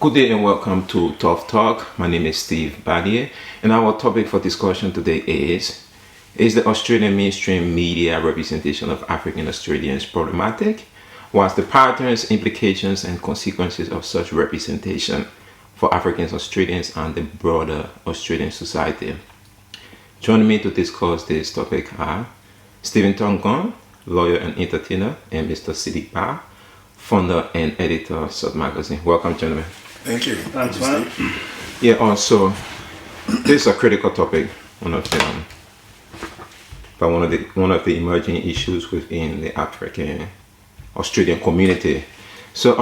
Good day and welcome to Tough Talk. My name is Steve Barnier, and our topic for discussion today is the Australian mainstream media representation of African Australians problematic? What's the patterns, implications, and consequences of such representation for African Australians and the broader Australian society? Joining me to discuss this topic are Stephen Tongun, lawyer and entertainer, and Mr. Sidique, founder and editor of Sub Magazine. Welcome, gentlemen. Thank you. Thanks, man. Yeah, also, this is a critical topic, one of the emerging issues within the African Australian community. So,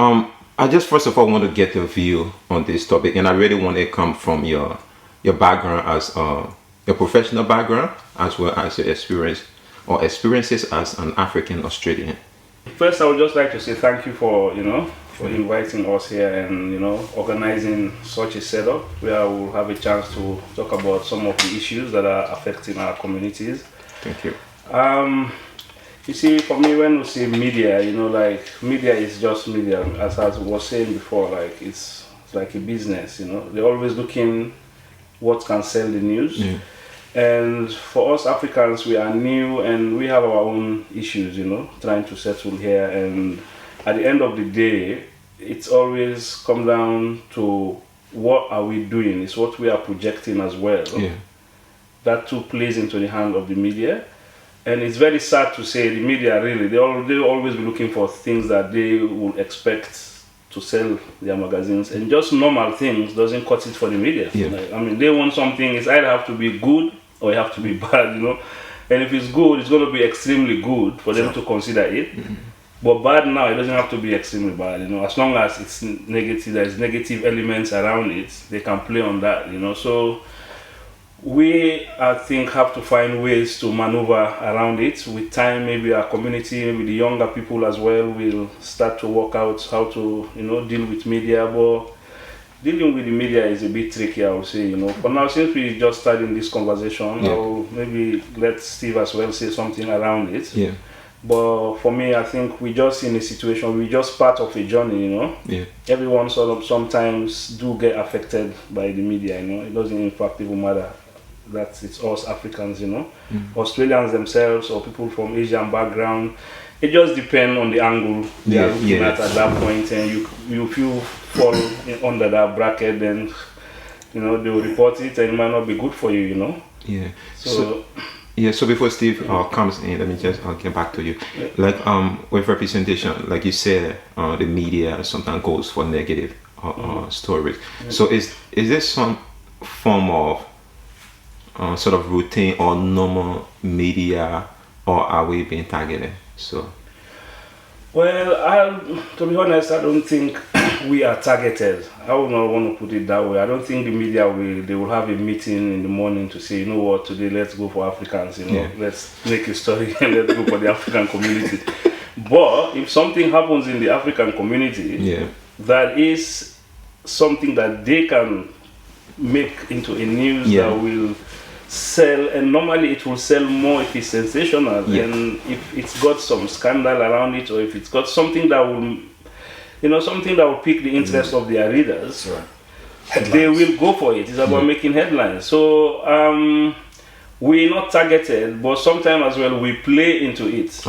I just first of all want to get your view on this topic, and I really want it to come from your background as your professional background, as well as your experiences as an African Australian. First, I would just like to say thank you for inviting us here and organizing such a setup where we'll have a chance to talk about some of the issues that are affecting our communities. Thank you. You see, for me, when we say media, media is just media. As I was saying before, it's like a business. They're always looking what can sell the news. Yeah. And for us Africans, we are new and we have our own issues, trying to settle here. And at the end of the day, it's always come down to what are we doing? It's what we are projecting as well. Yeah. That too plays into the hand of the media. And it's very sad to say the media really, they always be looking for things that they will expect to sell their magazines, and just normal things doesn't cut it for the media. Yeah. They want something, it's either have to be good or it have to be bad, And if it's good, it's going to be extremely good for them to consider it. Mm-hmm. But bad now, it doesn't have to be extremely bad, As long as it's negative, there's negative elements around it, they can play on that, So we, I think, have to find ways to maneuver around it. With time, maybe our community, maybe the younger people as well, will start to work out how to, deal with media. But dealing with the media is a bit tricky, I would say, For now, since we just started this conversation, I'll maybe let Steve as well say something around it. Yeah. But for me, I think we're just in a situation, we're just part of a journey, Yeah. Everyone sometimes do get affected by the media, It doesn't in fact even matter that it's us Africans, Australians themselves or people from Asian background. It just depends on the angle they are looking at that point, and you feel fall under that bracket, then they will report it and it might not be good for you, Yeah. So before Steve comes in, let me just get back to you. With representation, like you said, the media sometimes goes for negative stories. Yeah. So is there some form of sort of routine or normal media, or are we being targeted? Well, to be honest, I don't think we are targeted. I would not want to put it that way. I don't think the media will have a meeting in the morning to say, what, today let's go for Africans, let's make a story and let's go for the African community. But if something happens in the African community, that is something that they can make into a news that will sell, and normally it will sell more if it's sensational, and if it's got some scandal around it, or if it's got something that will something that will pique the interest of their readers, they will go for it. It's about making headlines. So we're not targeted, but sometimes as well we play into it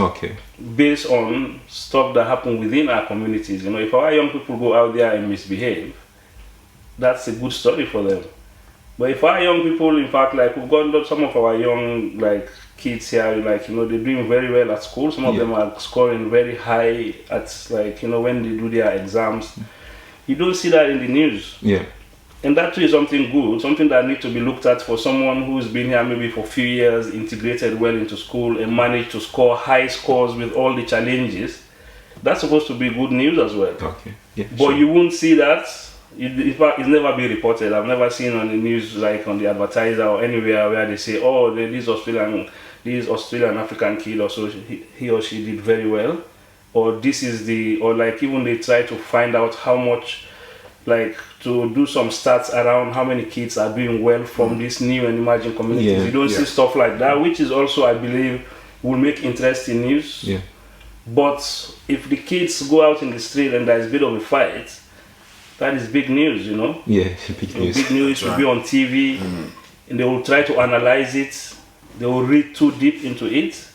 based on stuff that happen within our communities. If our young people go out there and misbehave, that's a good story for them. But if our young people, in fact, we've got some of our young, kids here, they're doing very well at school. Some of them are scoring very high at, when they do their exams. You don't see that in the news. Yeah. And that too is something good, something that needs to be looked at for someone who's been here maybe for a few years, integrated well into school, and managed to score high scores with all the challenges. That's supposed to be good news as well. Okay. Yeah, but you won't see that. It's never been reported. I've never seen on the news, on the advertiser or anywhere, where they say, this Australian African kid, or so he or she did very well, or this is even they try to find out how much, to do some stats around how many kids are doing well from these new and emerging communities. You don't see stuff like that, which is also, I believe, will make interesting news. Yeah. But if the kids go out in the street and there's a bit of a fight, that is big news, you know. Yeah, big news. Big news will be on TV, and they will try to analyze it. They will read too deep into it.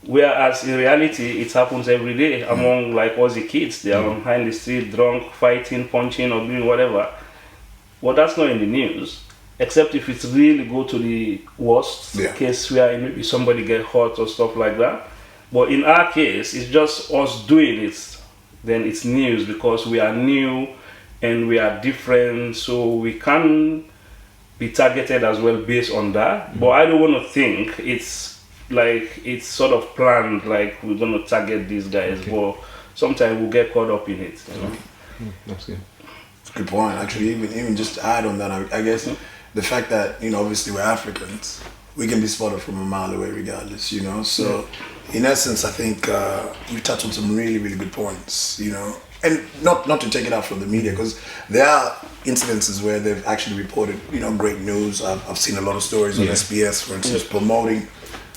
Whereas in reality, it happens every day among like Aussie kids. They are on behind the street, drunk, fighting, punching, or doing whatever. Well, that's not in the news, except if it's really go to the worst case where maybe somebody get hurt or stuff like that. But in our case, it's just us doing it. Then it's news because we are new and we are different, so we can be targeted as well based on that. But I don't want to think it's like it's sort of planned, like we're going to target these guys. But sometimes we'll get caught up in it. You know? That's good. Good point. Actually, even just to add on that, I guess the fact that, you know, obviously we're Africans, we can be spotted from a mile away regardless, you know. So in essence, I think you touched on some really, really good points, you know. And not to take it out from the media, because there are incidences where they've actually reported, you know, great news. I've seen a lot of stories on SBS, for instance, promoting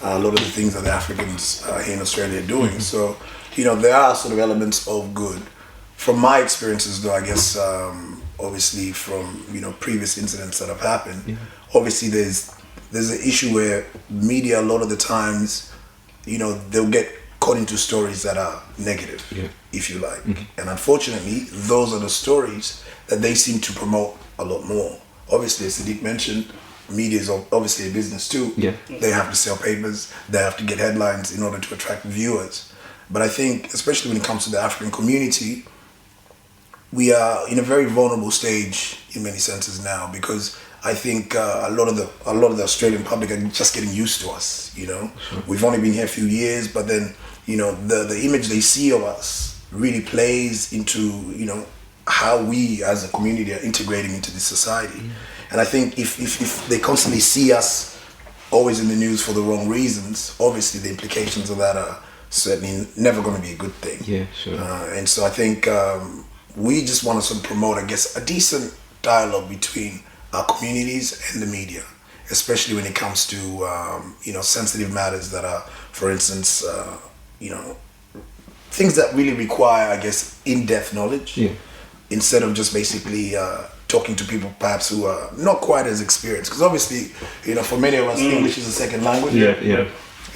a lot of the things that the Africans here in Australia are doing. So, you know, there are sort of elements of good. From my experiences, though, I guess, obviously from, you know, previous incidents that have happened, obviously there's an issue where media, a lot of the times, you know, they'll get caught into stories that are negative, if you like. And unfortunately, those are the stories that they seem to promote a lot more. Obviously, as Sidique mentioned, media is obviously a business too. They have to sell papers, they have to get headlines in order to attract viewers. But I think, especially when it comes to the African community, we are in a very vulnerable stage in many senses now, because I think a lot of the Australian public are just getting used to us, you know. We've only been here a few years, but then, you know, the image they see of us really plays into, you know, how we as a community are integrating into this society. And I think if they constantly see us always in the news for the wrong reasons, obviously the implications of that are certainly never going to be a good thing. And so I think we just want to sort of promote, I guess, a decent dialogue between our communities and the media, especially when it comes to you know, sensitive matters that are, for instance, you know, things that really require, I guess, in-depth knowledge, instead of just basically talking to people perhaps who are not quite as experienced. Because obviously, you know, for many of us, English is a second language.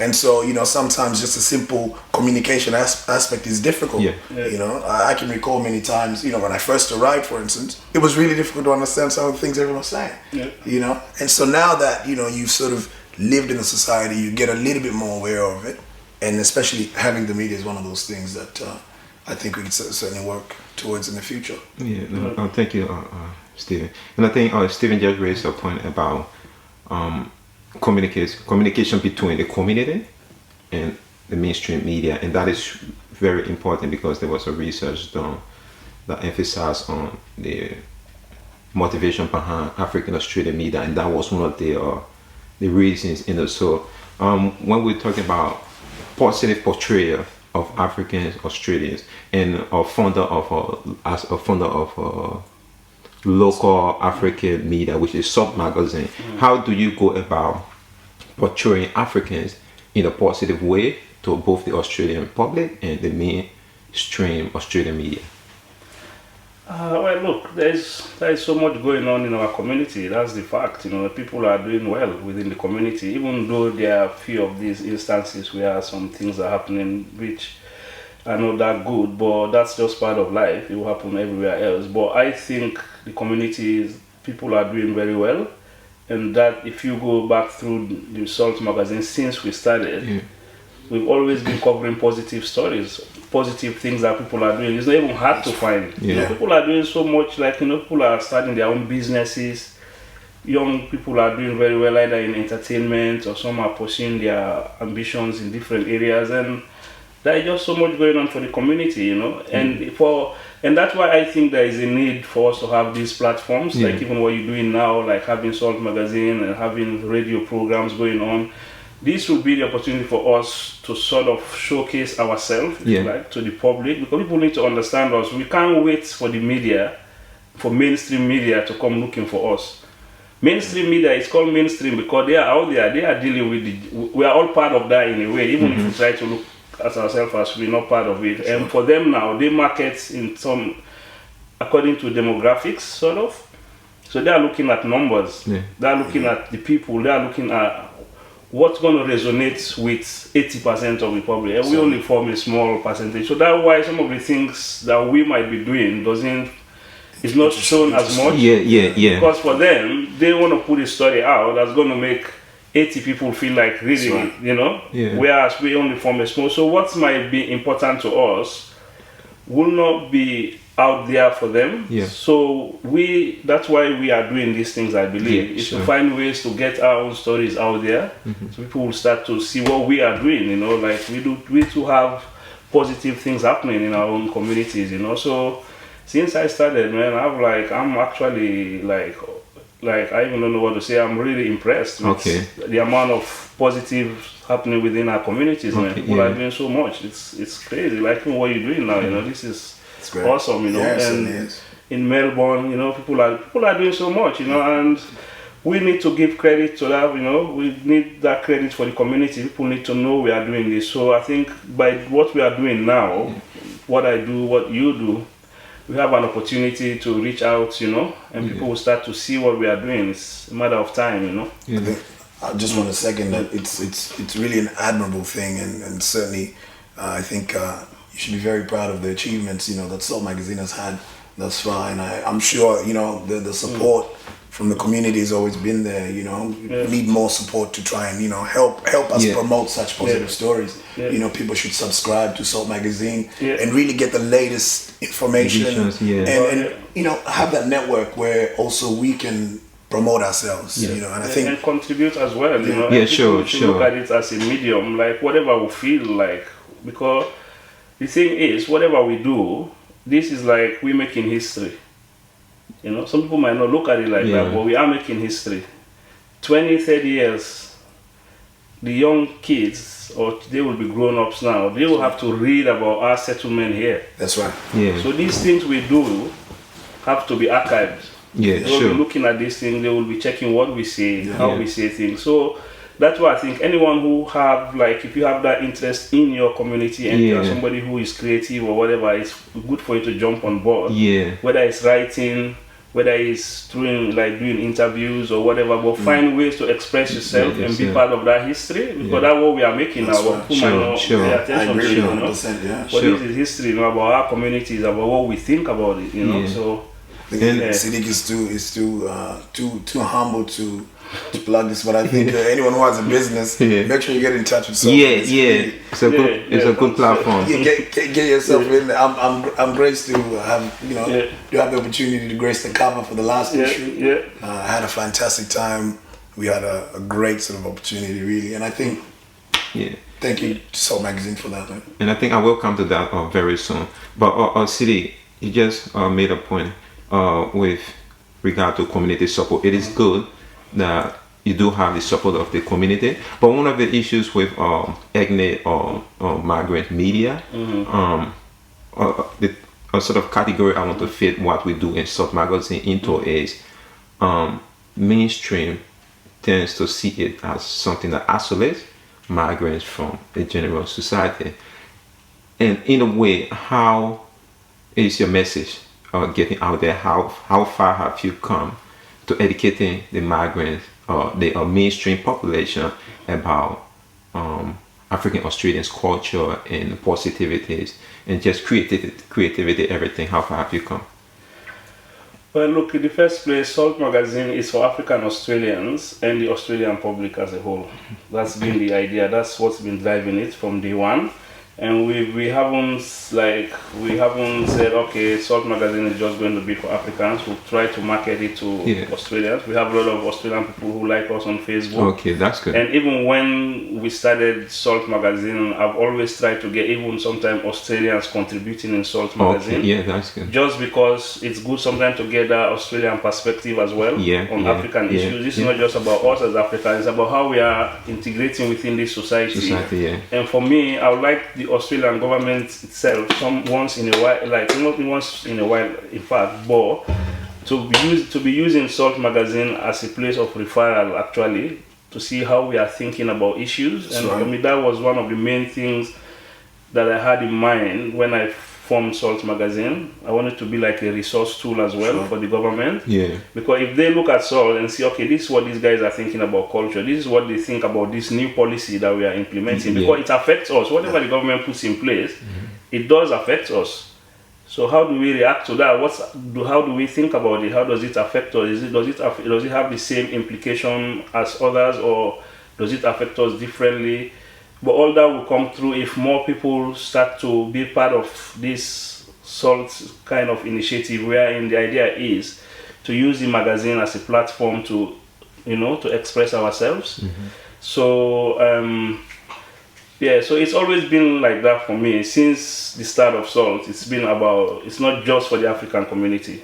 And so, you know, sometimes just a simple communication aspect is difficult. You know, I can recall many times, you know, when I first arrived, for instance, it was really difficult to understand some of the things everyone was saying. You know, and so now that, you know, you've sort of lived in a society, you get a little bit more aware of it. And especially having the media is one of those things that I think we can certainly work towards in the future. Thank you, Stephen. And I think Stephen just raised a point about communication between the community and the mainstream media, and that is very important, because there was a research done that emphasized on the motivation behind African Australian media, and that was one of the reasons. You know, so when we're talking about positive portrayal of African Australians, and a founder of local African media, which is Sub Magazine, how do you go about portraying Africans in a positive way to both the Australian public and the mainstream Australian media? Well, look, there's so much going on in our community. That's the fact. You know, people are doing well within the community, even though there are a few of these instances where some things are happening which are not that good, but that's just part of life. It will happen everywhere else. But I think the community, people are doing very well, and that if you go back through the Salt magazine since we started, we've always been covering positive stories, positive things that people are doing. It's not even hard to find. You know, people are doing so much, like, you know, people are starting their own businesses. Young people are doing very well either in entertainment, or some are pursuing their ambitions in different areas, and there is just so much going on for the community, you know. And that's why I think there is a need for us to have these platforms, like even what you're doing now, like having Salt magazine and having radio programs going on. This will be the opportunity for us to sort of showcase ourselves, like, to the public, because people need to understand us. We can't wait for the media, for mainstream media to come looking for us. Mainstream media is called mainstream because they are out there, they are dealing with we are all part of that in a way, even if we try to look at ourselves as we're not part of it. And for them now, they market in some according to demographics, sort of. So they are looking at numbers. Yeah. They are looking at the people. They are looking at what's going to resonate with 80% of the public. And we only form a small percentage. So that's why some of the things that we might be doing is not shown as much. Yeah. Because for them, they want to put a story out that's going to make 80 people feel like really, whereas we only form a small. So what might be important to us will not be out there for them. Yeah. So that's why we are doing these things, I believe, is to find ways to get our own stories out there. So people will start to see what we are doing, like we too have positive things happening in our own communities, So since I started, man, I'm actually like I even don't know what to say. I'm really impressed with the amount of positive happening within our communities, man. People are doing so much. It's crazy. Like what you're doing now, this is awesome, and in Melbourne, people are doing so much, and we need to give credit to that, we need that credit for the community. People need to know we are doing this. So I think by what we are doing now, what I do, what you do, we have an opportunity to reach out, and people will start to see what we are doing. It's a matter of time, I just want to second that it's really an admirable thing, and certainly I think you should be very proud of the achievements that Salt Magazine has had thus far, and I'm sure the support from the community has always been there. We need more support to try and help us promote such positive stories. People should subscribe to Salt Magazine and really get the latest information and have that network where also we can promote ourselves. And I think and contribute as well. Sure. Look at it as a medium, like whatever we feel like, because the thing is, whatever we do, this is like we're making history. Some people might not look at it like that, but we are making history. 20, 30 years, the young kids, or they will be grown-ups now, they will have to read about our settlement here. That's right. Yeah. So these things we do have to be archived. They will be looking at these things, they will be checking what we say, how we say things. So that's why I think anyone who have, if you have that interest in your community and you're somebody who is creative or whatever, it's good for you to jump on board. Yeah. Whether it's writing, whether it's doing interviews or whatever, but find ways to express yourself and be part of that history, because that's what we are making now. What people might not pay attention to, but this is history, about our communities, about what we think about it, so. Sidique is too humble to plug this, but I think anyone who has a business, make sure you get in touch with someone. It's a good platform. Get yourself in there. I'm graced to have to have the opportunity to grace the cover for the last issue. I had a fantastic time. We had a great sort of opportunity, really, and I think thank you to Salt Magazine for that. Man. And I think I will come to that very soon. But Sidique, you just made a point with regard to community support. It is good that you do have the support of the community, but one of the issues with ethnic or migrant media, the sort of category I want to fit what we do in Salt Magazine into is mainstream tends to see it as something that isolates migrants from the general society. And in a way, how is your message getting out there? How far have you come to educating the migrants or the mainstream population about African Australians' culture and positivities and just creativity, everything? How far have you come? Well, look, in the first place, Salt Magazine is for African Australians and the Australian public as a whole. That's been the idea. That's what's been driving it from day one. And we haven't said, okay, Salt Magazine is just going to be for Africans. We'll try to market it to Australians. We have a lot of Australian people who like us on Facebook. Okay, that's good. And even when we started Salt Magazine, I've always tried to get even sometimes Australians contributing in Salt Magazine. Okay, yeah, that's good. Just because it's good sometimes to get that Australian perspective as well on African issues. This is not just about us as Africans, it's about how we are integrating within this society. And for me, I would like the Australian government itself, once in a while, not once in a while, in fact, but to be using Salt Magazine as a place of referral, actually, to see how we are thinking about issues. And for me, that was one of the main things that I had in mind when I form Salt magazine. I want it to be like a resource tool as well for the government. Yeah. Because if they look at Salt and see, okay, this is what these guys are thinking about culture, this is what they think about this new policy that we are implementing, because it affects us. Whatever the government puts in place, it does affect us. So how do we react to that? How do we think about it? How does it affect us? Does it have the same implication as others, or does it affect us differently? But all that will come through if more people start to be part of this SALT kind of initiative, wherein the idea is to use the magazine as a platform to, to express ourselves. So, so it's always been like that for me since the start of SALT. It's not just for the African community.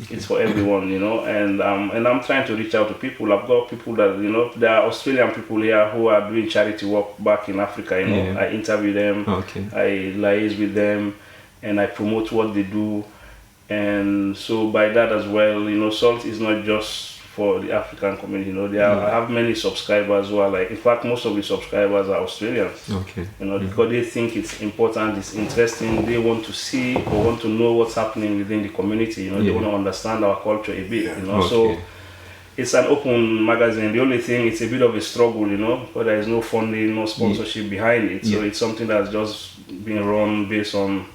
It's for everyone, and I'm trying to reach out to people. I've got people that, there are Australian people here who are doing charity work back in Africa, I interview them, I liaise with them, and I promote what they do. And so by that as well, SALT is not just for the African community, I have many subscribers who are in fact, most of the subscribers are Australians. Because they think it's important, it's interesting, they want to see or want to know what's happening within the community, they want to understand our culture a bit, So it's an open magazine. The only thing, it's a bit of a struggle, but there is no funding, no sponsorship behind it. So it's something that's just being run based on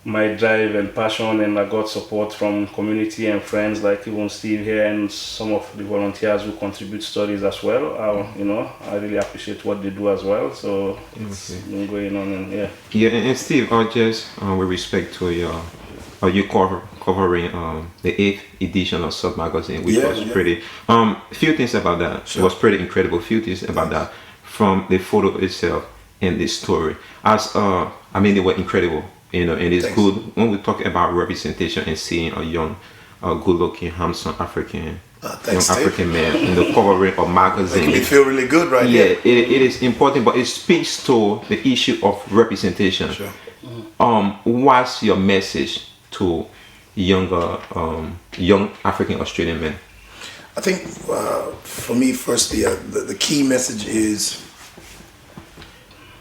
my drive and passion, and I got support from community and friends like even Steve here and some of the volunteers who contribute stories as well. I really appreciate what they do as well. So it's been going on, and and Steve, just with respect to you covering the 8th edition of Salt magazine, which was pretty few things about that. It was pretty incredible. Few things about that, from the photo itself and the story. They were incredible. And it's good when we talk about representation and seeing a young, good-looking, handsome African man, covering a magazine. Making me feel really good, right? It is important, but it speaks to the issue of representation. What's your message to young African Australian men? I think for me, firstly, the key message is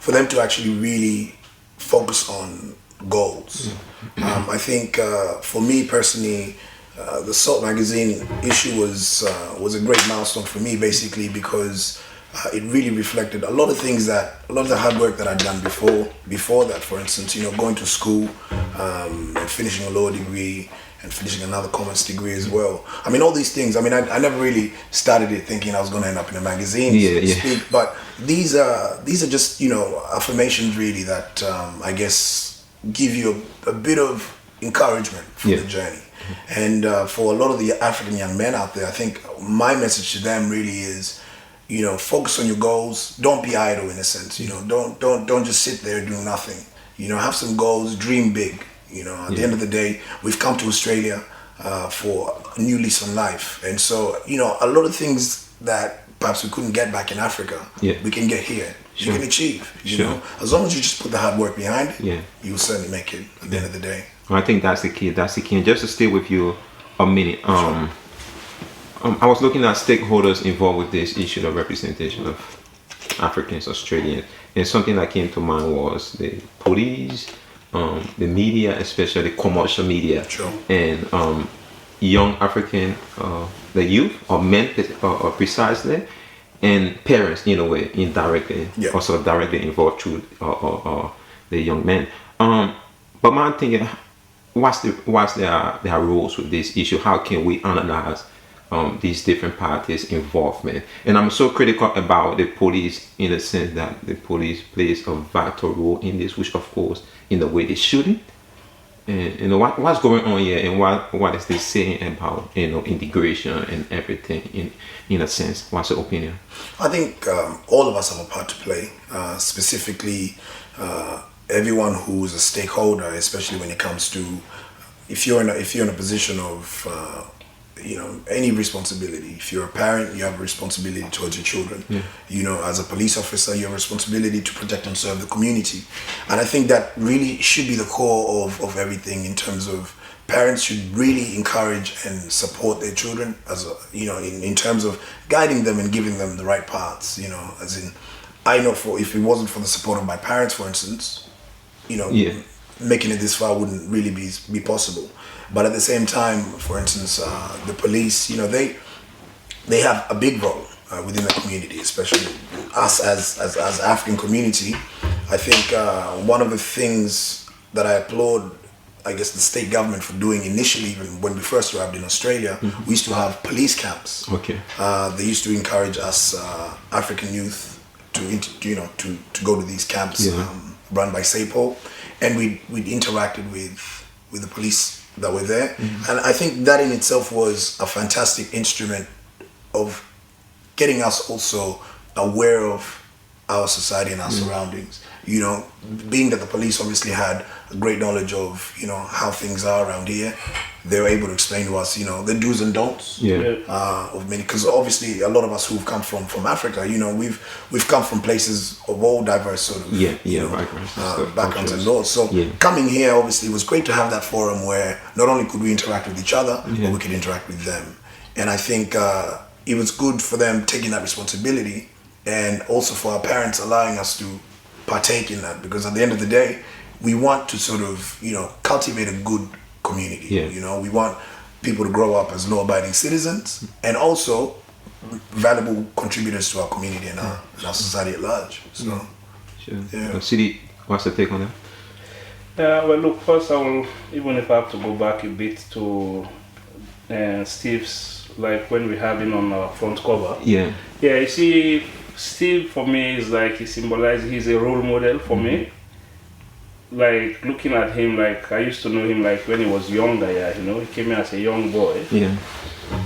for them to actually really focus on goals. I think for me personally, the SALT magazine issue was a great milestone for me, basically because it really reflected a lot of the hard work that I'd done before that. For instance, going to school and finishing a law degree and finishing another commerce degree as well. All these things. I never really started it thinking I was going to end up in a magazine, so to speak. But these are just affirmations really that I guess give you a bit of encouragement for the journey. And for a lot of the African young men out there, I think my message to them really is, focus on your goals. Don't be idle, in a sense. Don't just sit there doing nothing. Have some goals. Dream big. At the end of the day, we've come to Australia for a new lease on life, and so a lot of things that perhaps we couldn't get back in Africa, we can get here. You can achieve. You know, as long as you just put the hard work behind it, you will certainly make it. At the end of the day, I think that's the key. And just to stay with you a minute, I was looking at stakeholders involved with this issue of representation of Africans, Australians, and something that came to mind was the police, the media, especially commercial media, and young African, the youth or men, precisely, and parents in a way, indirectly, also directly involved through the young men. But my thinking, what's their roles with this issue? How can we analyze these different parties' involvement? And I'm so critical about the police in the sense that the police plays a vital role in this, which of course, in the way they shouldn't. And what's going on here, and what is this saying about integration and everything in a sense? What's your opinion? I think all of us have a part to play, specifically everyone who's a stakeholder, especially when it comes to if you're in a position of any responsibility. If you're a parent, you have a responsibility towards your children. As a police officer, you have a responsibility to protect and serve the community. And I think that really should be the core of everything, in terms of parents should really encourage and support their children in terms of guiding them and giving them the right paths. I know if it wasn't for the support of my parents, for instance, making it this far wouldn't really be possible. But at the same time, for instance, the police, they have a big role within the community, especially us as African community. I think one of the things that I applaud, I guess, the state government for doing initially, even when we first arrived in Australia, we used to have police camps. Okay. They used to encourage us African youth to go to these camps run by SAPO, and we'd interacted with the police that were there, and I think that in itself was a fantastic instrument of getting us also aware of our society and our surroundings. Being that the police obviously had a great knowledge of how things are around here, they were able to explain to us the do's and don'ts of many, because obviously a lot of us who've come from Africa, we've come from places of all diverse sort of backgrounds and laws. So coming here obviously was great to have that forum where not only could we interact with each other, but we could interact with them. And I think it was good for them taking that responsibility, and also for our parents allowing us to partake in that, because at the end of the day, we want to sort of cultivate a good community. We want people to grow up as law-abiding citizens and also valuable contributors to our community and our society at large. So, Sidique, what's the take on that? Well, look, first I will, even if I have to go back a bit to Steve's, like when we have him on our front cover. You see, Steve for me is like, he's a role model for me. Like looking at him, like I used to know him like when he was younger, he came in as a young boy.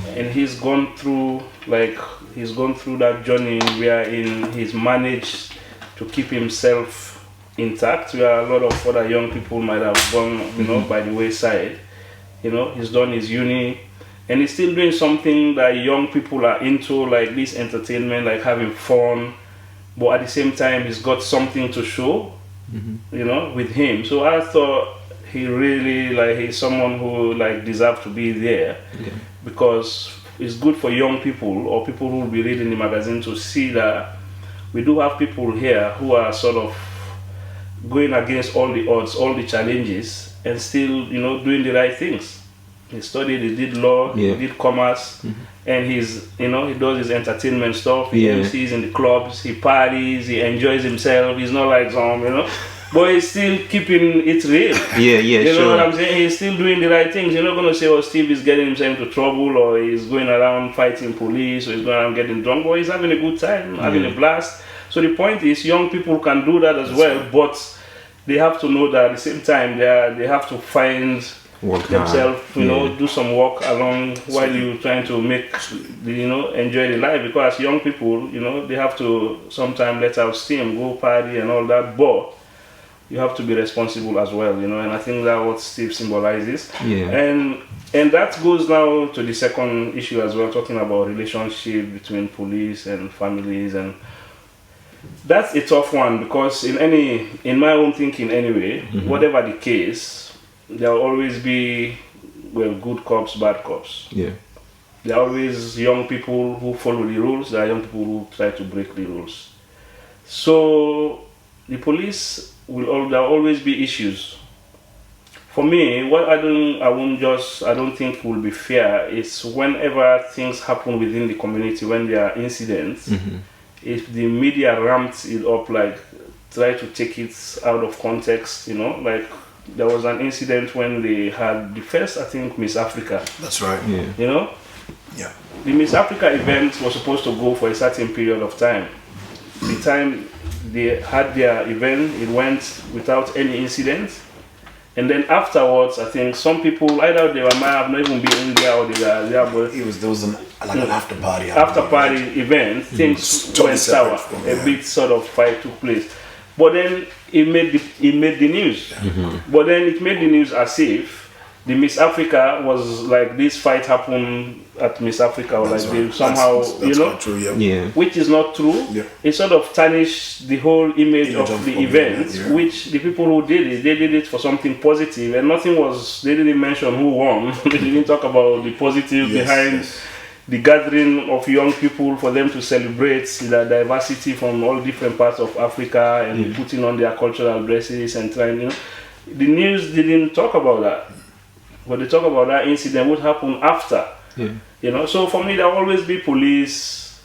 And he's gone through that journey wherein he's managed to keep himself intact, where a lot of other young people might have gone, by the wayside. He's done his uni, and he's still doing something that young people are into, like this entertainment, like having fun, but at the same time he's got something to show, with him. So I thought he really, he's someone who deserves to be there, because it's good for young people or people who will be reading the magazine to see that we do have people here who are sort of going against all the odds, all the challenges, and still, doing the right things. He studied, he did law, he did commerce, and he does his entertainment stuff. He MCs in the clubs, he parties, he enjoys himself. He's not like some, but he's still keeping it real. You know what I'm saying? He's still doing the right things. You're not going to say, Steve is getting himself into trouble, or he's going around fighting police, or he's going around getting drunk, but he's having a good time, having a blast. So the point is, young people can do that as well, but they have to know that at the same time, they have to find themselves, do some work along while you're trying to make, enjoy the life, because as young people, they have to sometimes let out steam, go party and all that, but you have to be responsible as well, and I think that's what Steve symbolizes. And that goes now to the second issue as well, talking about relationship between police and families, and that's a tough one, because in my own thinking anyway, whatever the case, there will always be good cops, bad cops. There are always young people who follow the rules. There are young people who try to break the rules. So the police there will always be issues. For me, what I don't think will be fair is whenever things happen within the community, when there are incidents, if the media ramps it up, try to take it out of context, there was an incident when they had the first, I think, Miss Africa. That's right. The Miss Africa event was supposed to go for a certain period of time. The time they had their event, it went without any incident. And then afterwards, I think some people, either they might have not even been in there, or they were there, but there was an after party. After party event, things went sour. A big sort of fight took place. But then it made the news. But then it made the news as if the Miss Africa was like, this fight happened at Miss Africa, or That's like right. they somehow, that's true, which is not true. It sort of tarnished the whole image of the event, which the people who did it, they did it for something positive, and they didn't mention who won. They didn't talk about the positive behind the gathering of young people, for them to celebrate the diversity from all different parts of Africa, and putting on their cultural dresses and trying, the news didn't talk about that, but they talk about that incident, what happened after. Yeah. You know, so for me, there will always be police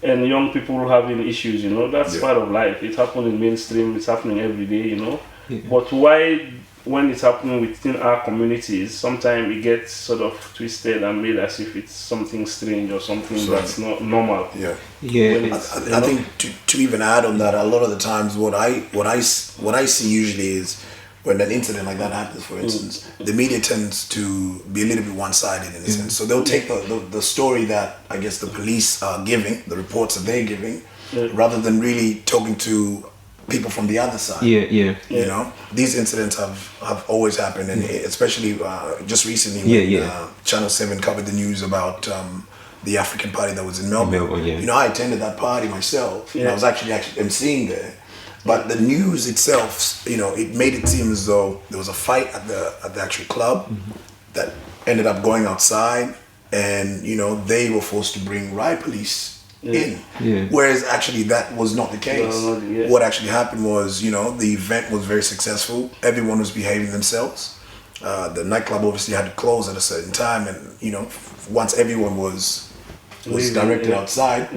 and young people having issues. You know, that's part of life. It happens in mainstream. It's happening every day. You know, but why? When it's happening within our communities, sometimes it gets sort of twisted and made as if it's something strange or something that's not normal. Yeah. I think to even add on that, a lot of the times what I see usually is when an incident like that happens, for instance, the media tends to be a little bit one-sided in a sense. So they'll take the story that I guess the police are giving, the reports that they're giving, rather than really talking to people from the other side. You know, these incidents have always happened, and especially just recently when Channel 7 covered the news about the African party that was in Melbourne. You know, I attended that party myself, and I was actually emceeing there. But the news itself, you know, it made it seem as though there was a fight at the actual club that ended up going outside, and you know they were forced to bring riot police in, whereas actually that was not the case. What actually happened was, you know, the event was very successful. Everyone was behaving themselves. The nightclub obviously had to close at a certain time, and you know, once everyone was directed outside,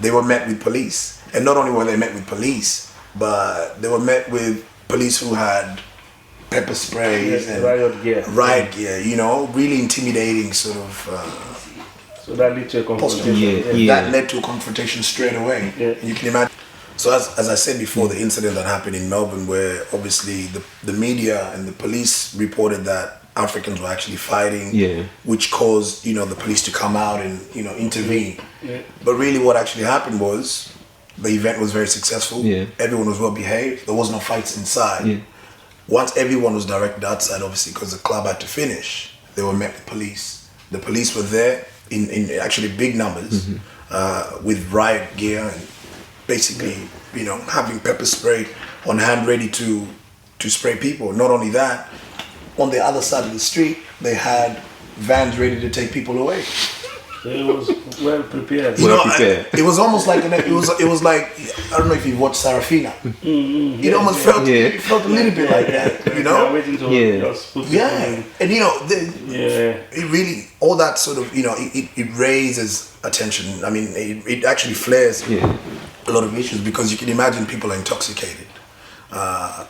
they were met with police. And not only were they met with police, but they were met with police who had pepper sprays and riot gear, you know, really intimidating sort of. So that led to a confrontation. That led to a confrontation straight away. You can imagine. So as I said before, the incident that happened in Melbourne, where obviously the media and the police reported that Africans were actually fighting, which caused, you know, the police to come out and, you know, intervene. But really what actually happened was the event was very successful. Everyone was well behaved. There was no fights inside. Once everyone was directed outside, obviously, because the club had to finish, they were met with police. The police were there in actually big numbers with riot gear and basically, you know, having pepper spray on hand ready to spray people. Not only that, on the other side of the street, they had vans ready to take people away. So it was well prepared. You know, it was almost like it was like, I don't know if you watched Sarafina. It almost felt it felt a little bit like that. You know, and you know, it really all that sort of, you know, it raises attention. I mean, it actually flares a lot of issues, because you can imagine people are intoxicated.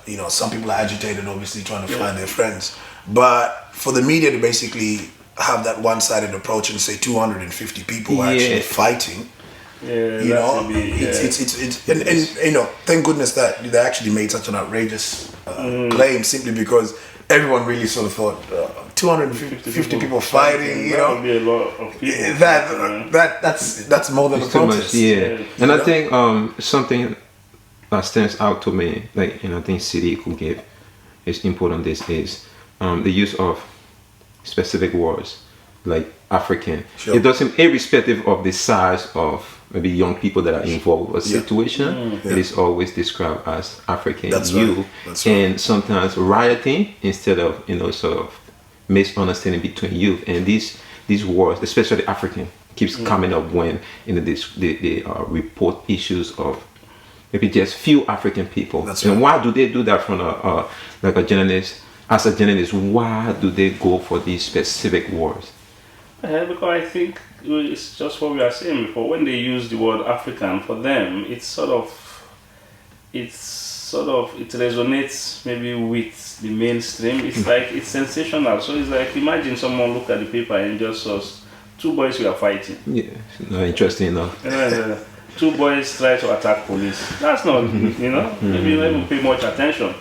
You know, some people are agitated, obviously trying to find their friends. But for the media to basically have that one-sided approach and say 250 people are actually fighting, you know, it's and you know, thank goodness that they actually made such an outrageous claim, simply because everyone really sort of thought 250 people fighting, you know, that would be a lot of people. That's more than a protest. And I think something that stands out to me, like, you know, I think Sidique could give is important. This is the use of specific words like African. It doesn't, irrespective of the size of maybe young people that are involved with a situation, it is always described as African youth. And sometimes rioting instead of, you know, sort of misunderstanding between youth. And these words, especially African, keeps coming up when, you know, they report issues of maybe just few African people. And why do they do that from like a journalist? As a journalist, why do they go for these specific words? Because I think it's just what we are saying before. When they use the word African, for them, it resonates maybe with the mainstream. It's like, it's sensational. So it's like, imagine someone look at the paper and just says, 2 boys were fighting. Interesting enough. Two boys try to attack police. That's not, you know, maybe you don't even pay much attention.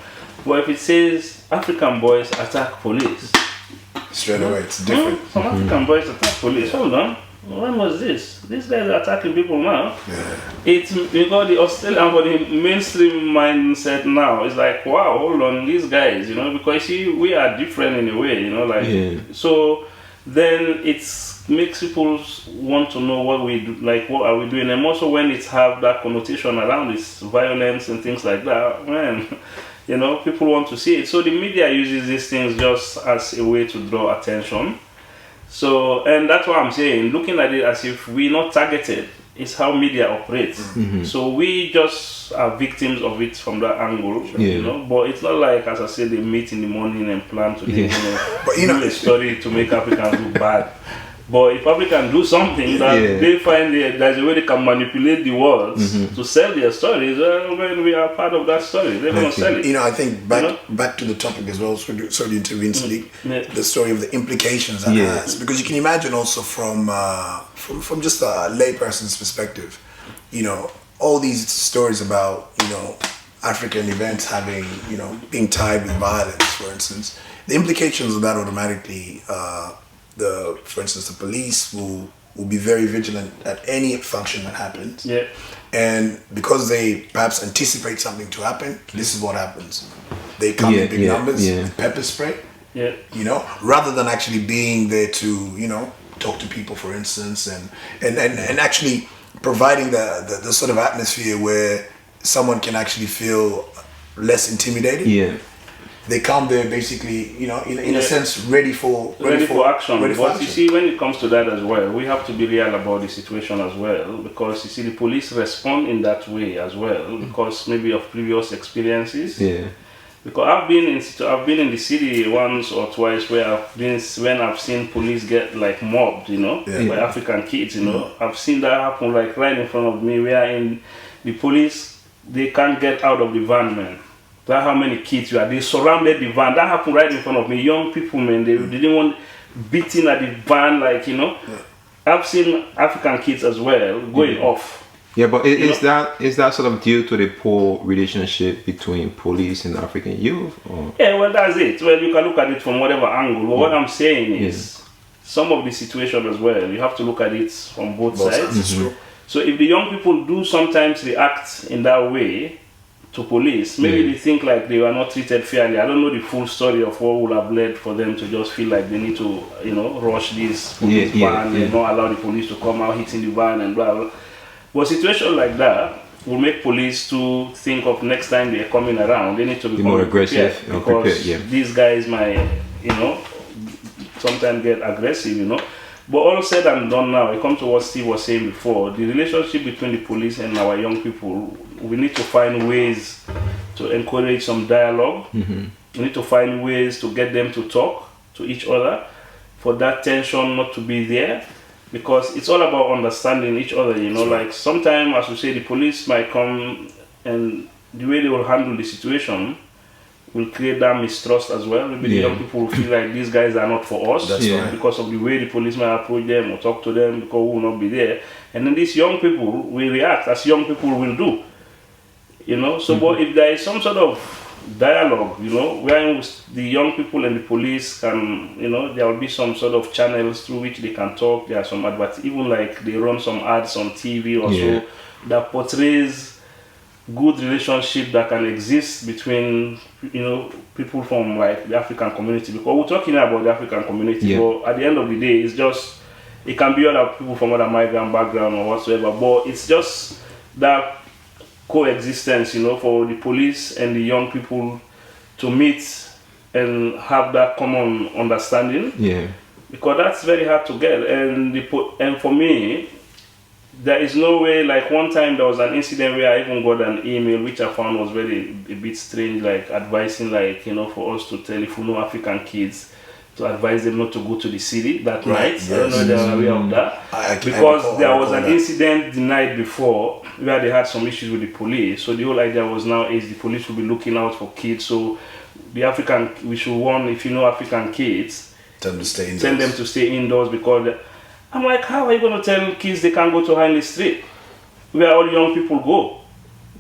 But if it says African boys attack police, straight away it's different. Some African boys attack police. Hold on, when was this? These guys are attacking people now. It's because the Australian, but the mainstream mindset now is like, wow, hold on, these guys, you know, because see, we are different in a way, you know, like so. Then it makes people want to know what we do, like what are we doing, and also when it have that connotation around this violence and things like that, man. You know, people want to see it. So the media uses these things just as a way to draw attention. So, and that's what I'm saying, looking at it as if we're not targeted. it's how media operates. So we just are victims of it from that angle, you know. But it's not like, as I said, they meet in the morning and plan to do a story to make Africans look bad. But if Africans do something that they find there's a way they can manipulate the words to sell their stories, when we are part of that story, they're going to sell it. You know, I think back to the topic as well, sorry to intervene, Sidique, the story of the implications that it has. Because you can imagine also from just a layperson's perspective, you know, all these stories about, you know, African events having, you know, being tied with violence, for instance, the implications of that automatically, for instance, the police will be very vigilant at any function that happens. Yeah. And because they perhaps anticipate something to happen, this is what happens. They come in big numbers, pepper spray, you know, rather than actually being there to, you know, talk to people, for instance, and actually providing the sort of atmosphere where someone can actually feel less intimidated. Yeah. They come there basically, you know, in a sense, ready for action. But you see, when it comes to that as well, we have to be real about the situation as well, because you see, the police respond in that way as well, because maybe of previous experiences. Yeah. Because I've been in the city once or twice where when I've seen police get like mobbed, you know, by African kids, you know. I've seen that happen like right in front of me, where in the police, they can't get out of the van, man. That's how many kids you are. They surrounded the van. That happened right in front of me. Young people, man, they didn't want beating at the van, like, you know. I've seen African kids as well going off. Yeah, but is that sort of due to the poor relationship between police and African youth? Or? Yeah, well, that's it. Well, you can look at it from whatever angle. But what I'm saying is, some of the situation as well, you have to look at it from both sides. So if the young people do sometimes react in that way to police, maybe they think like they were not treated fairly. I don't know the full story of what would have led for them to just feel like they need to, you know, rush this police van and not allow the police to come out hitting the van and blah, blah. But a situation like that will make police to think of next time they're coming around, they need to be more aggressive, because these guys might, you know, sometimes get aggressive, you know. But all said and done now, it comes to what Steve was saying before, the relationship between the police and our young people, we need to find ways to encourage some dialogue. We need to find ways to get them to talk to each other, for that tension not to be there, because it's all about understanding each other, you know. Like sometimes, as you say, the police might come and the way they will handle the situation will create that mistrust as well. Maybe the young people will feel like these guys are not for us because of the way the police might approach them or talk to them, because we will not be there. And then these young people will react as young people will do, you know. So but if there is some sort of dialogue, you know, where the young people and the police can, you know, there will be some sort of channels through which they can talk. There are some even like they run some ads on TV or so that portrays good relationship that can exist between, you know, people from like the African community, because we're talking about the African community, but at the end of the day, it's just, it can be other people from other migrant background or whatsoever, but it's just that coexistence, you know, for the police and the young people to meet and have that common understanding. Because that's very hard to get, and for me, there is no way. Like one time there was an incident where I even got an email which I found was a bit strange, like advising, like, you know, for us to tell, if we know African kids, to advise them not to go to the city that night. I don't know if they are aware of that. Because there was an incident the night before where they had some issues with the police. So the whole idea was now is the police will be looking out for kids. So we should warn, if you know African kids, tell them to stay indoors. Tell them to stay indoors, because I'm like, how are you going to tell kids they can't go to Highley Street, where all young people go?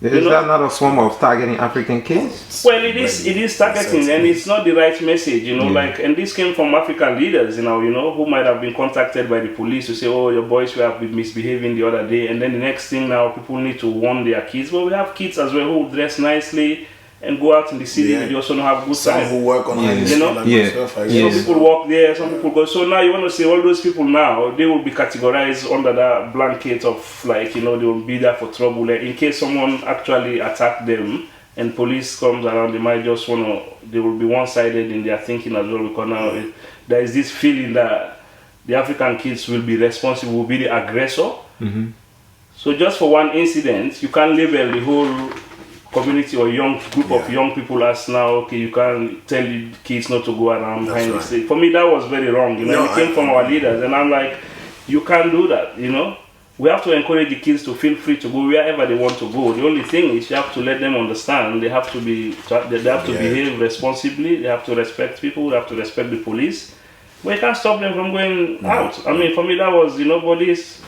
Is that not a form of targeting African kids? Well, it is targeting, and it's not the right message, you know. Like, and this came from African leaders, you know, who might have been contacted by the police to say, oh, your boys were misbehaving the other day, and then the next thing now, people need to warn their kids. Well, we have kids as well who dress nicely and go out in the city, they also don't have good time. Some who work on you know? Some people walk there, some people go. So now you want to say all those people now, they will be categorized under that blanket of, like, you know, they will be there for trouble. Like, in case someone actually attack them and police comes around, they might just want to, they will be one-sided in their thinking as well, because now there is this feeling that the African kids will be responsible, will be the aggressor. So just for one incident, you can't label the whole community or young group of young people as now, okay, you can't tell the kids not to go around behind the stage. For me, that was very wrong. It came from our leaders, and I'm like, you can't do that. We have to encourage the kids to feel free to go wherever they want to go. The only thing is you have to let them understand they have to behave responsibly. They have to respect people. They have to respect the police. But you can't stop them from going out. I mean, for me, that was police.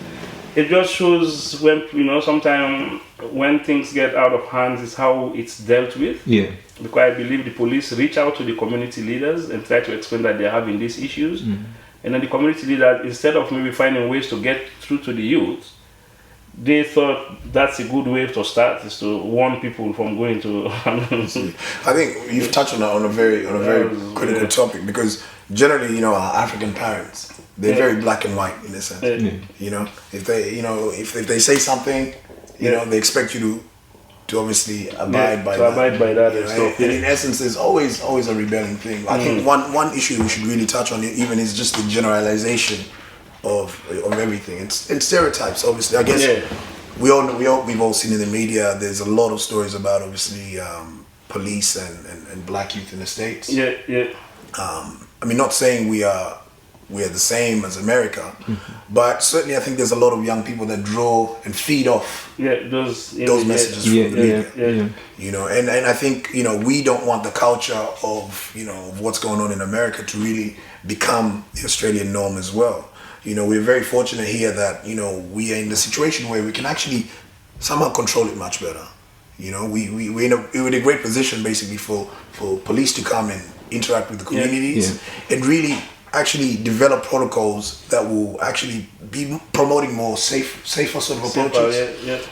It just shows when sometimes when things get out of hand is how it's dealt with. Yeah. Because I believe the police reach out to the community leaders and try to explain that they're having these issues. And then the community leaders, instead of maybe finding ways to get through to the youth, they thought that's a good way to start, is to warn people from going to. I think you've touched on a very critical topic, because generally, our African parents, they're very black and white in a sense. If they say something, they expect you to obviously abide by that. And in essence, there's always a rebelling thing. I think one issue we should really touch on even is just the generalization of everything. And stereotypes, obviously. I guess we've all seen in the media. There's a lot of stories about obviously police and black youth in the States. I mean, not saying we are the same as America, but certainly I think there's a lot of young people that draw and feed off those messages from the media. And I think we don't want the culture of what's going on in America to really become the Australian norm as well. We're very fortunate here that we are in the situation where we can actually somehow control it much better. We're in a great position basically for police to come and interact with the communities and really actually develop protocols that will actually be promoting more safer sort of approaches.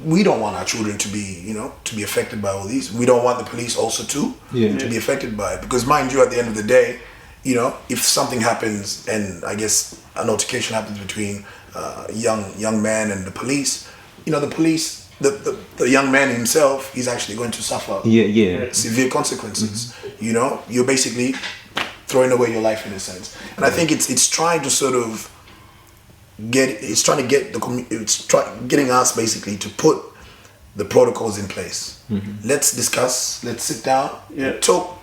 We don't want our children to be affected by all these. We don't want the police also to be affected by it, because mind you, at the end of the day, if something happens and I guess an altercation happens between a young man and the police, the young man himself is actually going to suffer severe consequences. You're basically throwing away your life in a sense. And I think it's trying to sort of getting us basically to put the protocols in place. Let's discuss, let's sit down, and talk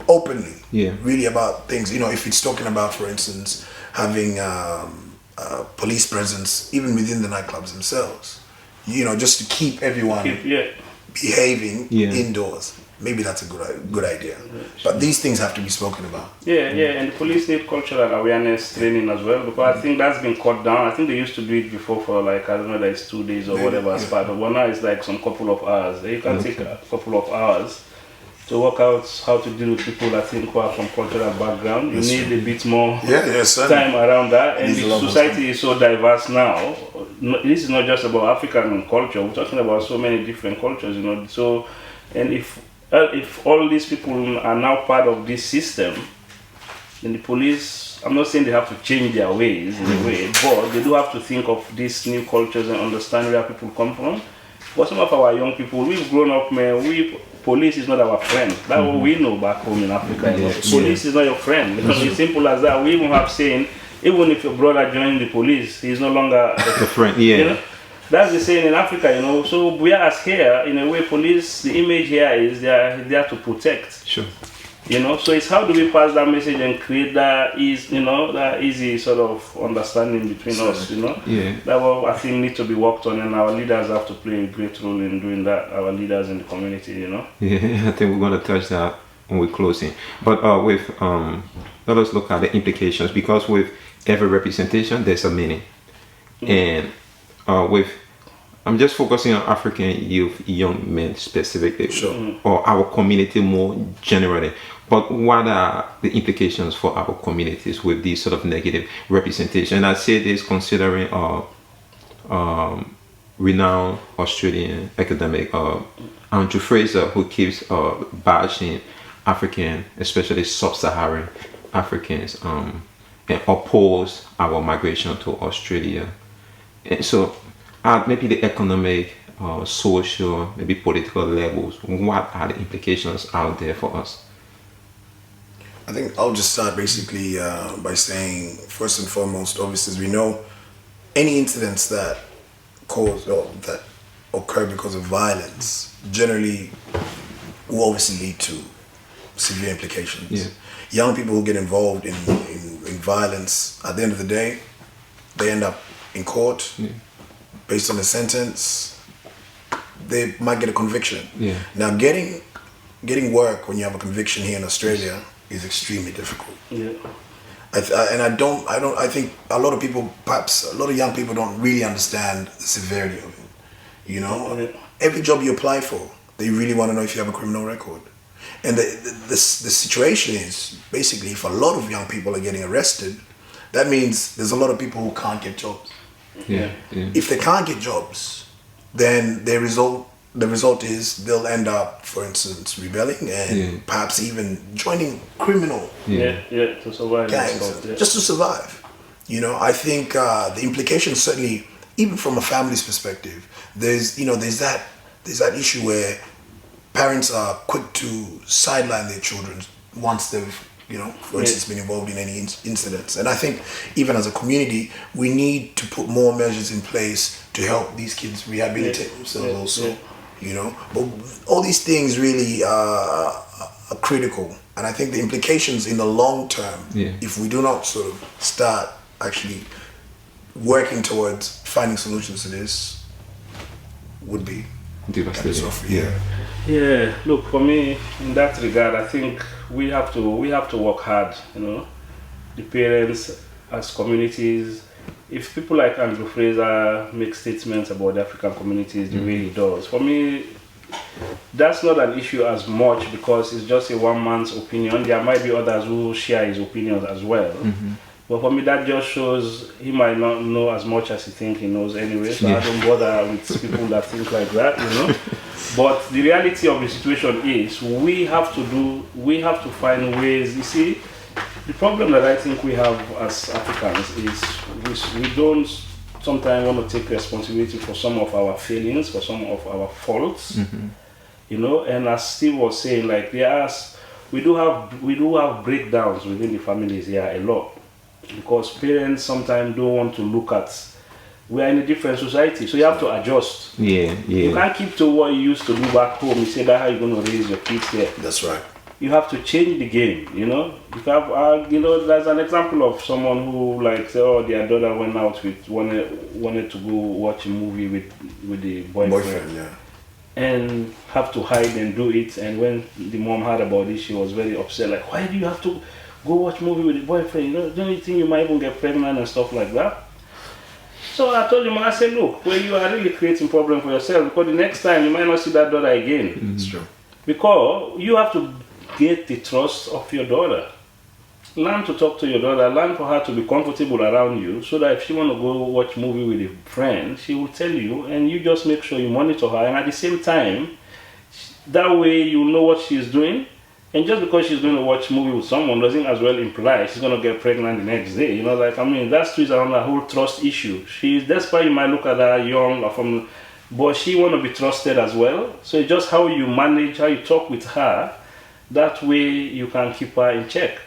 openly really about things. If it's talking about, for instance, having police presence even within the nightclubs themselves, just to keep everyone behaving indoors. Maybe that's a good idea. But these things have to be spoken about. And the police need cultural awareness training as well, because I think that's been cut down. I think they used to do it before for like, I don't know, it's 2 days or whatever as part of, but now it's like some couple of hours. You can take a couple of hours to work out how to deal with people, I think, who are from cultural background. You need a bit more time around that. And the society is so diverse now. This is not just about African culture. We're talking about so many different cultures, So, and if all these people are now part of this system, then the police, I'm not saying they have to change their ways in a way, but they do have to think of these new cultures and understand where people come from. But some of our young people, we've grown up, man, police is not our friend. That's what we know back home in Africa. Police is not your friend. It's simple as that. We even have saying, even if your brother joins the police, he's no longer a friend. That's the saying in Africa, So whereas here, in a way, police, the image here is they're there to protect. Sure. So it's how do we pass that message and create that easy sort of understanding between us, That will, I think, need to be worked on, and our leaders have to play a great role in doing that. Our leaders in the community, Yeah, I think we're going to touch that when we're closing. But let us look at the implications, because with every representation, there's a meaning, and I'm just focusing on African youth, young men specifically, or our community more generally. But what are the implications for our communities with these sort of negative representation? And I say this considering renowned Australian academic Andrew Fraser, who keeps bashing African, especially sub-Saharan Africans, and oppose our migration to Australia. And so maybe the economic, social, maybe political levels, what are the implications out there for us? I think I'll just start basically by saying, first and foremost, obviously, as we know, any incidents that cause or that occur because of violence generally will obviously lead to severe implications. Yeah. Young people who get involved in violence, at the end of the day, they end up in court based on the sentence. They might get a conviction. Yeah. Now, getting work when you have a conviction here in Australia is extremely difficult. Yeah. I think a lot of people, perhaps a lot of young people, don't really understand the severity of it. You know, every job you apply for, they really want to know if you have a criminal record. And the situation is basically, if a lot of young people are getting arrested, that means there's a lot of people who can't get jobs. Yeah. Yeah. If they can't get jobs, then the result is they'll end up, for instance, rebelling and perhaps even joining criminal to survive gangs, just to survive. You know, I think the implications, certainly, even from a family's perspective, there's that issue where parents are quick to sideline their children once they've, for instance, been involved in any incidents. And I think even as a community, we need to put more measures in place to help these kids rehabilitate themselves also. You know, but all these things really are critical. And I think the implications in the long term, if we do not sort of start actually working towards finding solutions to this, would be devastating. Yeah, look, for me, in that regard, I think we have to work hard, the parents as communities. If people like Andrew Fraser make statements about the African communities the way he does, for me, that's not an issue as much because it's just a one man's opinion. There might be others who share his opinions as well. But for me, that just shows he might not know as much as he thinks he knows anyway. So I don't bother with people that think like that, But the reality of the situation is we have to find ways. You see, the problem that I think we have as Africans is we don't sometimes want to take responsibility for some of our failings, for some of our faults, And as Steve was saying, like we do have breakdowns within the families here a lot because parents sometimes don't want to look at. We are in a different society, so you have to adjust. You can't keep to what you used to do back home. You say that's how you're going to raise your kids here. That's right. You have to change the game, You have, there's an example of someone who their daughter went out wanted to go watch a movie with the boyfriend, and have to hide and do it. And when the mom heard about it, she was very upset. Like, why do you have to go watch movie with the boyfriend? Don't you think you might even get pregnant and stuff like that? So I told him, I said, look, you are really creating problem for yourself because the next time you might not see that daughter again. It's true. Because you have to get the trust of your daughter. Learn to talk to your daughter. Learn for her to be comfortable around you so that if she want to go watch movie with a friend, she will tell you and you just make sure you monitor her. And at the same time, that way you know what she's doing. And just because she's going to watch a movie with someone doesn't as well imply she's going to get pregnant the next day. That's twist around a whole trust issue. That's why you might look at her young but she want to be trusted as well. So it's just how you manage, how you talk with her. That way you can keep her in check.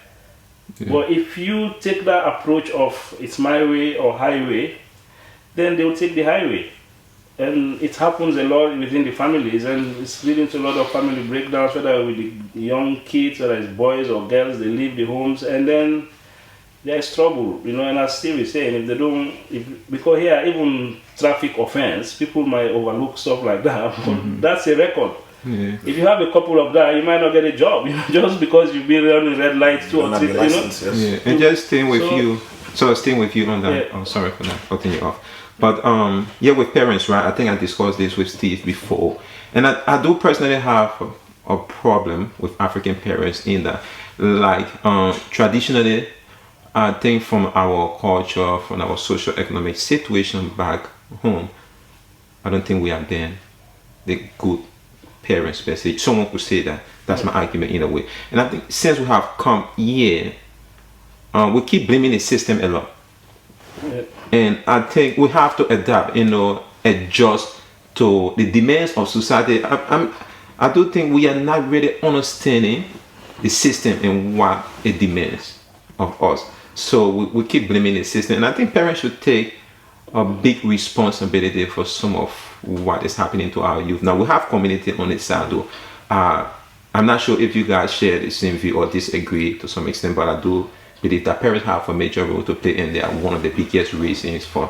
But if you take that approach of it's my way or highway, then they will take the highway. And it happens a lot within the families and it's leading to a lot of family breakdowns, whether with the young kids, whether it's boys or girls, they leave the homes and then there's trouble, And as Steve is saying, because here even traffic offense, people might overlook stuff like that, but that's a record. If you have a couple of that, you might not get a job, just because you've been running red lights 2 or 3, And just staying with you on that. I'm sorry for that, cutting you off. But with parents, right? I think I discussed this with Steve before, and I do personally have a problem with African parents in that, traditionally, I think from our culture, from our socio-economic situation back home, I don't think we have been the good parents per se. Someone could say that. That's my argument in a way. And I think since we have come here, we keep blaming the system a lot. And I think we have to adapt, adjust to the demands of society. I do think we are not really understanding the system and what it demands of us. So we keep blaming the system. And I think parents should take a big responsibility for some of what is happening to our youth. Now we have community on its side though. I'm not sure if you guys share the same view or disagree to some extent, but I do believe that parents have a major role to play, and they are one of the biggest reasons for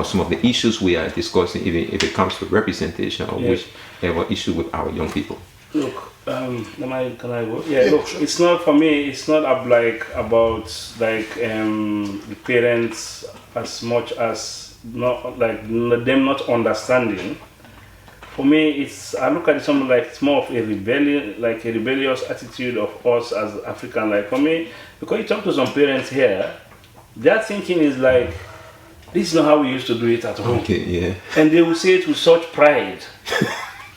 some of the issues we are discussing, even if it comes to representation or whichever issue with our young people. Look, can I go? Yeah, look, it's not for me. It's not about the parents as much as not like them not understanding. For me, I look at it something like it's more of a rebellion, like a rebellious attitude of us as African. Like for me, because you talk to some parents here, their thinking is like, this is not how we used to do it at home. Okay, yeah. And they will say it with such pride.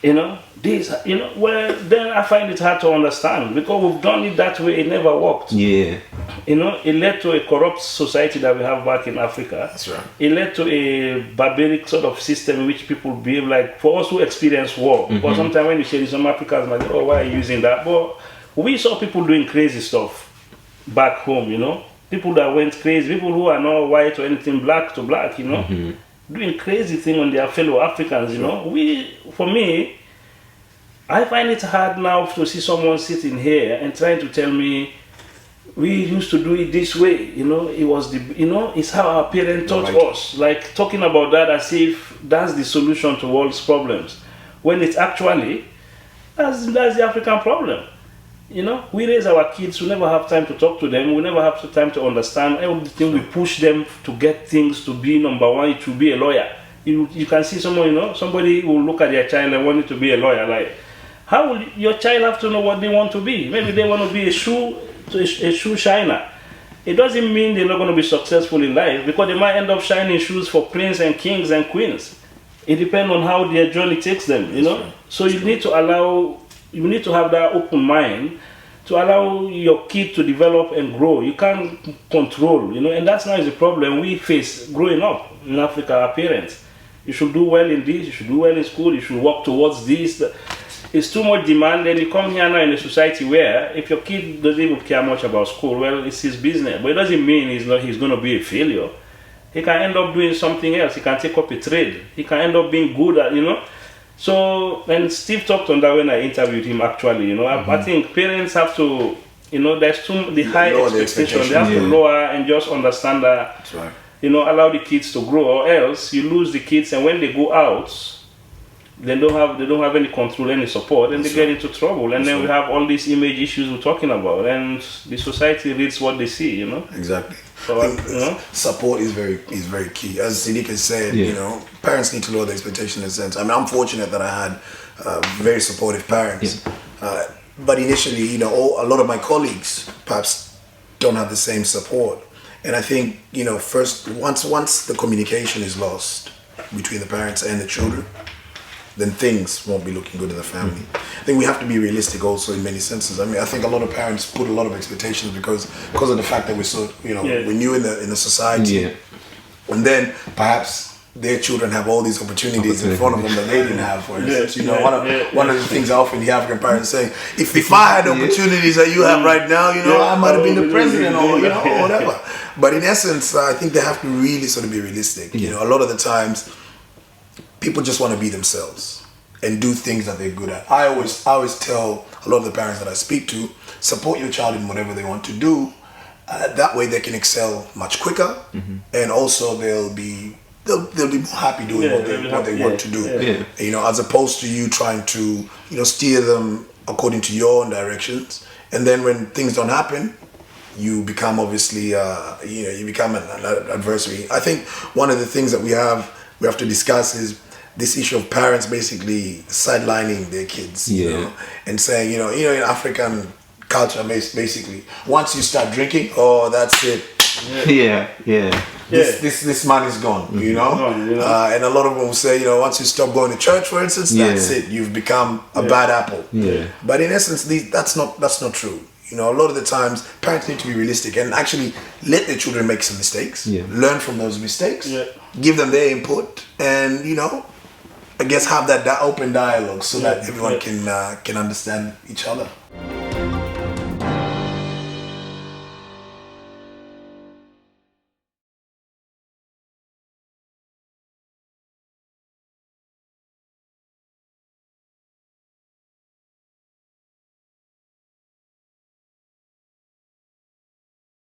Well, then I find it hard to understand because we've done it that way, it never worked. Yeah. It led to a corrupt society that we have back in Africa. That's right. It led to a barbaric sort of system in which people behave like, for us who experience war. But sometimes when you say some Africans like, oh, why are you using that? But we saw people doing crazy stuff back home, People that went crazy, people who are not white or anything, black to black, doing crazy things on their fellow Africans, For me, I find it hard now to see someone sitting here and trying to tell me we used to do it this way, it was it's how our parents taught us, like talking about that as if that's the solution to world's problems, when it's actually, that's the African problem. We raise our kids, we never have time to talk to them, we never have time to understand everything. We push them to get things to be number one, it should be a lawyer. You can see someone, somebody will look at their child and want it to be a lawyer. Like, how will your child have to know what they want to be? Maybe they want to be a shoe shiner. It doesn't mean they're not going to be successful in life, because they might end up shining shoes for princes and kings and queens. It depends on how their journey takes them, Right. So you need to have that open mind to allow your kid to develop and grow. You can't control, and that's not the problem we face growing up in Africa. Our parents, you should do well in this, you should do well in school, you should work towards this. It's too much demand, and you come here now in a society where if your kid doesn't even care much about school, well, it's his business. But it doesn't mean he's going to be a failure. He can end up doing something else. He can take up a trade. He can end up being good at, So, and Steve talked on that when I interviewed him actually, I think parents have to, there's the high expectation. They have to lower and just understand that, that's right. Allow the kids to grow, or else you lose the kids, and when they go out, they don't have any control, any support, and they get into trouble. And then we have all these image issues we're talking about, and the society reads what they see, Exactly. So, support is very key. As Sidique has said, parents need to lower the expectation in a sense. I mean, I'm fortunate that I had very supportive parents. Yeah. But initially, a lot of my colleagues perhaps don't have the same support. And I think, first, once the communication is lost between the parents and the children, then things won't be looking good in the family. I think we have to be realistic also in many senses. I mean, I think a lot of parents put a lot of expectations because of the fact that we're so, we're new in the society. Yeah. And then perhaps their children have all these opportunities in front of them that they didn't have, for instance. One of the things I often hear African parents say, if I had the opportunities that you have right now, I might have been the president or whatever. But in essence, I think they have to really sort of be realistic. A lot of the times, people just want to be themselves and do things that they're good at. I always tell a lot of the parents that I speak to, support your child in whatever they want to do. That way they can excel much quicker, and also they'll be more happy doing what they want to do. Yeah. As opposed to you trying to steer them according to your own directions, and then when things don't happen, you become obviously you become an adversary. I think one of the things that we have to discuss is this issue of parents basically sidelining their kids, and saying, in African culture, basically, once you start drinking, that's it. This man is gone, and a lot of them will say, once you stop going to church, for instance, that's it. You've become a bad apple. Yeah. But in essence, that's not true. A lot of the times, parents need to be realistic and actually let their children make some mistakes, learn from those mistakes, give them their input, and I guess have that open dialogue so that everyone can understand each other.